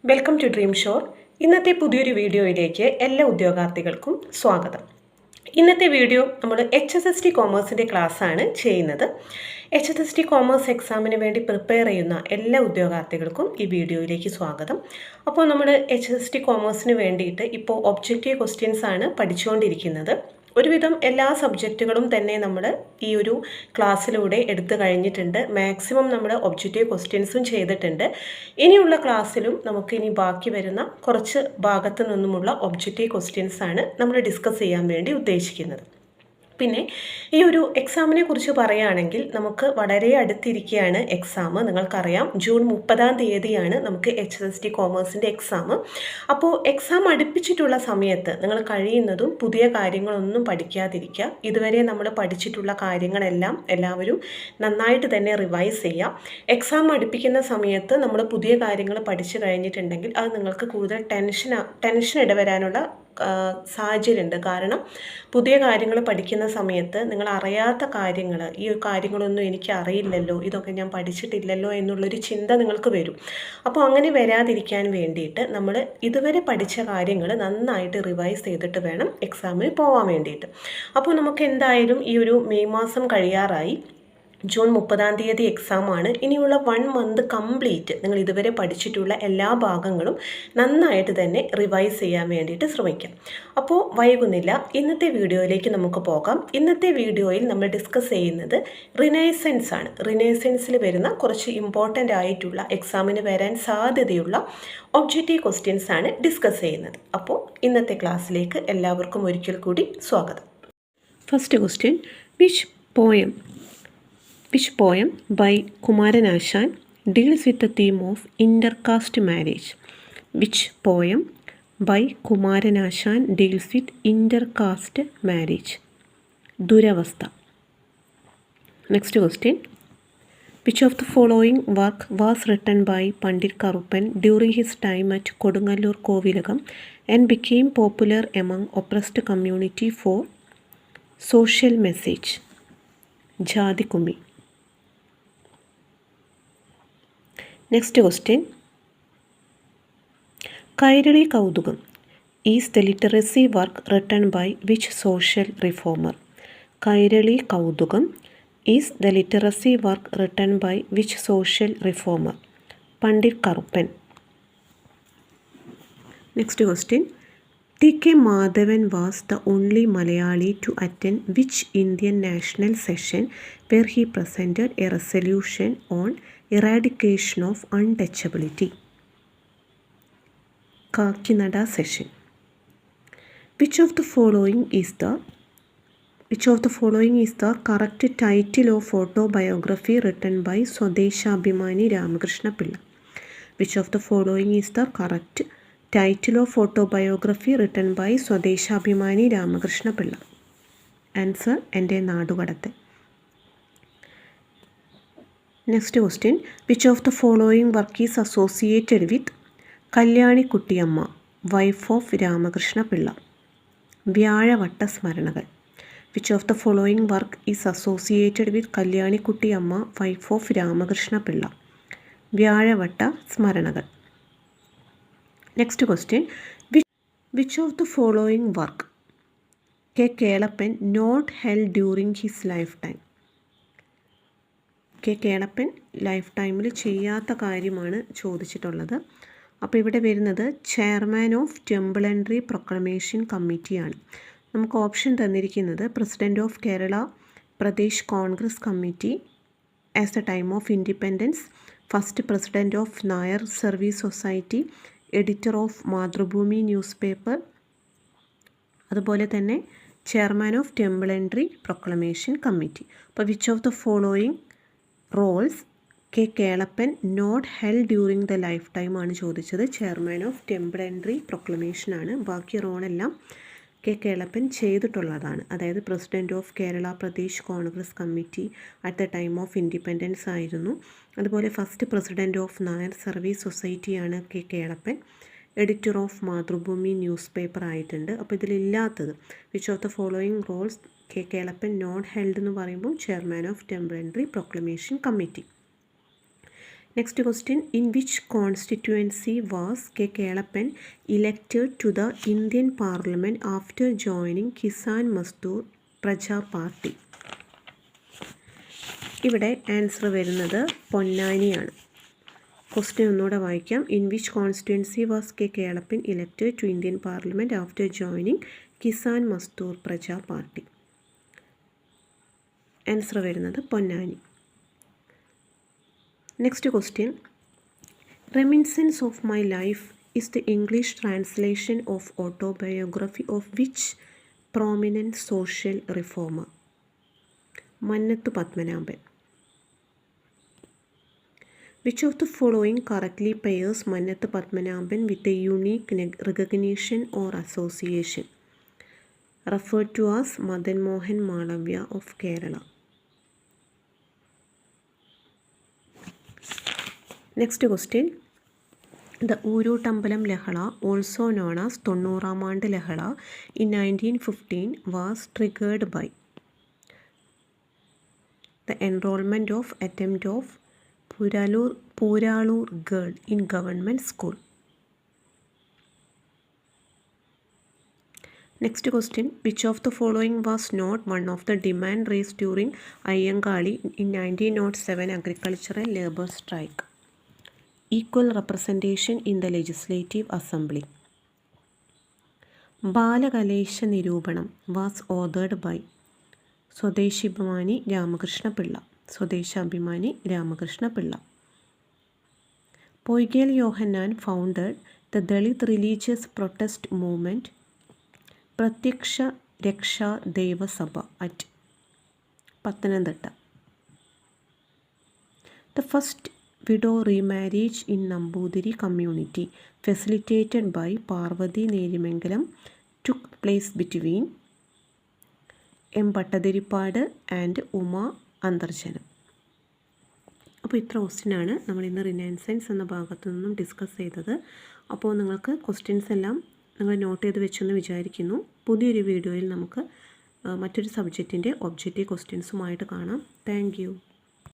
Welcome to dream shore. ഇന്നത്തെ പുതിയൊരു വീഡിയോയിലേക്ക് എല്ലാ ഉദ്യോഗാർത്ഥികൾക്കും സ്വാഗതം. ഇന്നത്തെ വീഡിയോ നമ്മൾ HSST കോമേഴ്സിൻ്റെ ക്ലാസ്സാണ് ചെയ്യുന്നത്. HSST കോമേഴ്സ് എക്സാമിന് വേണ്ടി പ്രിപ്പയർ ചെയ്യുന്ന എല്ലാ ഉദ്യോഗാർത്ഥികൾക്കും ഈ വീഡിയോയിലേക്ക് സ്വാഗതം. അപ്പോൾ നമ്മൾ HSST കോമേഴ്സിന് വേണ്ടിയിട്ട് ഇപ്പോൾ ഒബ്ജക്റ്റീവ് ക്വസ്റ്റ്യൻസ് ആണ് പഠിച്ചുകൊണ്ടിരിക്കുന്നത്. ഒരുവിധം എല്ലാ സബ്ജക്റ്റുകളും തന്നെ നമ്മൾ ഈ ഒരു ക്ലാസ്സിലൂടെ എടുത്തു കഴിഞ്ഞിട്ടുണ്ട്. മാക്സിമം നമ്മൾ ഒബ്ജക്റ്റീവ് ക്വസ്റ്റ്യൻസും ചെയ്തിട്ടുണ്ട്. ഇനിയുള്ള ക്ലാസ്സിലും നമുക്ക് ഇനി ബാക്കി വരുന്ന കുറച്ച് ഭാഗത്തു നിന്നുമുള്ള ഒബ്ജക്റ്റീവ് ക്വസ്റ്റ്യൻസ് ആണ് നമ്മൾ ഡിസ്കസ് ചെയ്യാൻ വേണ്ടി ഉദ്ദേശിക്കുന്നത്. പിന്നെ ഈ ഒരു എക്സാമിനെ കുറിച്ച് പറയുകയാണെങ്കിൽ നമുക്ക് വളരെ അടുത്തിരിക്കുകയാണ് എക്സാം. നിങ്ങൾക്കറിയാം ജൂൺ 30 നമുക്ക് HSST കോമേഴ്സിൻ്റെ എക്സാം. അപ്പോൾ എക്സാം അടുപ്പിച്ചിട്ടുള്ള സമയത്ത് നിങ്ങൾ കഴിയുന്നതും പുതിയ കാര്യങ്ങളൊന്നും പഠിക്കാതിരിക്കുക. ഇതുവരെ നമ്മൾ പഠിച്ചിട്ടുള്ള കാര്യങ്ങളെല്ലാം എല്ലാവരും നന്നായിട്ട് തന്നെ റിവൈസ് ചെയ്യുക. എക്സാം അടുപ്പിക്കുന്ന സമയത്ത് നമ്മൾ പുതിയ കാര്യങ്ങൾ പഠിച്ചു കഴിഞ്ഞിട്ടുണ്ടെങ്കിൽ അത് നിങ്ങൾക്ക് കൂടുതൽ ടെൻഷൻ ഇടവരാനുള്ള സാഹചര്യമുണ്ട്. കാരണം പുതിയ കാര്യങ്ങൾ പഠിക്കുന്ന സമയത്ത് നിങ്ങൾ അറിയാത്ത കാര്യങ്ങൾ, ഈ കാര്യങ്ങളൊന്നും എനിക്ക് അറിയില്ലല്ലോ, ഇതൊക്കെ ഞാൻ പഠിച്ചിട്ടില്ലല്ലോ എന്നുള്ളൊരു ചിന്ത നിങ്ങൾക്ക് വരും. അപ്പോൾ അങ്ങനെ വരാതിരിക്കാൻ വേണ്ടിയിട്ട് നമ്മൾ ഇതുവരെ പഠിച്ച കാര്യങ്ങൾ നന്നായിട്ട് റിവൈസ് ചെയ്തിട്ട് വേണം എക്സാമിന് പോകാൻ വേണ്ടിയിട്ട്. അപ്പോൾ നമുക്ക് എന്തായാലും ഈ ഒരു മെയ് മാസം കഴിയാറായി. ജൂൺ 30 എക്സാമാണ്. ഇനിയുള്ള 1 മന്ത് കംപ്ലീറ്റ് നിങ്ങൾ ഇതുവരെ പഠിച്ചിട്ടുള്ള എല്ലാ ഭാഗങ്ങളും നന്നായിട്ട് തന്നെ റിവൈസ് ചെയ്യാൻ വേണ്ടിയിട്ട് ശ്രമിക്കാം. അപ്പോൾ വൈകുന്നില്ല, ഇന്നത്തെ വീഡിയോയിലേക്ക് നമുക്ക് പോകാം. ഇന്നത്തെ വീഡിയോയിൽ നമ്മൾ ഡിസ്കസ് ചെയ്യുന്നത് റിനൈസൻസ് ആണ്. റിനൈസൻസിൽ വരുന്ന കുറച്ച് ഇമ്പോർട്ടൻ്റ് ആയിട്ടുള്ള എക്സാമിന് വരാൻ സാധ്യതയുള്ള ഒബ്ജക്റ്റീവ് ക്വസ്റ്റ്യൻസ് ആണ് ഡിസ്കസ് ചെയ്യുന്നത്. അപ്പോൾ ഇന്നത്തെ ക്ലാസ്സിലേക്ക് എല്ലാവർക്കും ഒരിക്കൽ കൂടി സ്വാഗതം. First question, Which poem by Kumaranashan deals with the theme of intercaste marriage? Which poem by Kumaranashan deals with intercaste marriage? Duravastha. Next question. Which of the following work was written by Pandit Karuppan during his time at Kodungallur Kovilagam and became popular among oppressed community for social message? Jadikumi. Next question. Kairali Kaudugam is the literacy work written by which social reformer? Kairali Kaudugam is the literacy work written by which social reformer? Pandit Karuppan. Next question. T.K. Madhavan was the only Malayali to attend which Indian national session where he presented a resolution on eradication of untouchability? Kakinada session. Which of the following is the correct title of autobiography written by Swadeshabhimani Ramakrishna Pilla? Which of the following is the correct title of autobiography written by Swadeshabhimani Ramakrishna Pilla? Answer, Ende Nadukadatte. Next question. Which of the following work is associated with Kalyani Kuttiyamma, wife of Ramakrishna Pilla? Vyazhavatta Smaranagal. Which of the following work is associated with Kalyani Kuttiyamma, wife of Ramakrishna Pilla? Vyazhavatta Smaranagal. Next question. Which of the following work K. Kelappan not held during his lifetime? K. Kelappan life ടൈമിൽ ചെയ്യാത്ത കാര്യമാണ് ചോദിച്ചിട്ടുള്ളത്. അപ്പോൾ ഇവിടെ വരുന്നത് chairman of temple entry proclamation കമ്മിറ്റിയാണ്. നമുക്ക് option തന്നിരിക്കുന്നത് president of Kerala Pradesh Congress committee as the time of independence, first president of Nair service society, editor of Mathrubhumi newspaper, അതുപോലെ തന്നെ chairman of temple entry proclamation committee. അപ്പോൾ which of the following roles K Kelappan not held during the lifetime ആണ് ചോദിച്ചത്. Chairman of temple entry പ്രൊക്ലമേഷനാണ്. ബാക്കി റോളെല്ലാം K Kelappan ചെയ്തിട്ടുള്ളതാണ്. അതായത് president of Kerala Pradesh Congress committee at the time of independence ആയിരുന്നു. അതുപോലെ first president of Nair service സൊസൈറ്റിയാണ് K Kelappan. Editor of Mathrubhumi newspaper ആയിട്ടുണ്ട്. അപ്പോൾ ഇതിലില്ലാത്തത് which of the following roles K Kelappan not held എന്ന് പറയുമ്പോൾ chairman of temple entry proclamation committee. Next question, in which constituency was K. Kelappan elected to the Indian Parliament after joining Kisan Mazdoor Praja Party? ഇവിടെ answer വരുന്നത് പൊന്നാനിയാണ്. Question ഒന്നുകൂടെ വായിക്കാം. In which constituency was K Kelappan elected to Indian parliament after joining Kisan Mazdoor Praja party? Answer വരുന്നത് Ponnani. Next question, reminiscences of my life is the English translation of autobiography of which prominent social reformer? Mannathu Padmanabhan. Which of the following correctly pairs Mannathu Padmanabhan with a unique recognition or association? Referred to as Madan Mohan Malavya of Kerala. Next question. The Urutambalam Lehala, also known as Tonnoramandu Lehala, in 1915 was triggered by the enrollment of attempt of Puralur girl in government school. Next question, which of the following was not one of the demand raised during Ayyangali in 1907 agricultural labor strike? Equal representation in the legislative assembly. Balakalesha Nirupanam was authored by Swadeshabhimani Ramakrishna Pilla. Swadeshabhimani Ramakrishna Pilla. Poigal Yohanan founded the Dalit religious protest movement Pratyaksha Raksha Deva Sabha at Pathanamthitta. The first widow remarriage in Nambudiri community facilitated by Parvati Nerimangalam took place between M. Pattatharipad and Uma Andarjanam. അപ്പോൾ ഇത്ര ക്വസ്റ്റ്യനാണ് നമ്മൾ ഇന്ന് renaissance എന്ന ഭാഗത്തു നിന്നും discuss ചെയ്തത്. അപ്പോൾ നിങ്ങൾക്ക് ക്വസ്റ്റ്യൻസ് എല്ലാം നിങ്ങൾ നോട്ട് ചെയ്ത് വെച്ചെന്ന് വിചാരിക്കുന്നു. പുതിയൊരു വീഡിയോയിൽ നമുക്ക് മറ്റൊരു സബ്ജക്റ്റിൻ്റെ ഒബ്ജക്റ്റീവ് ക്വസ്റ്റ്യൻസുമായിട്ട് കാണാം. Thank you.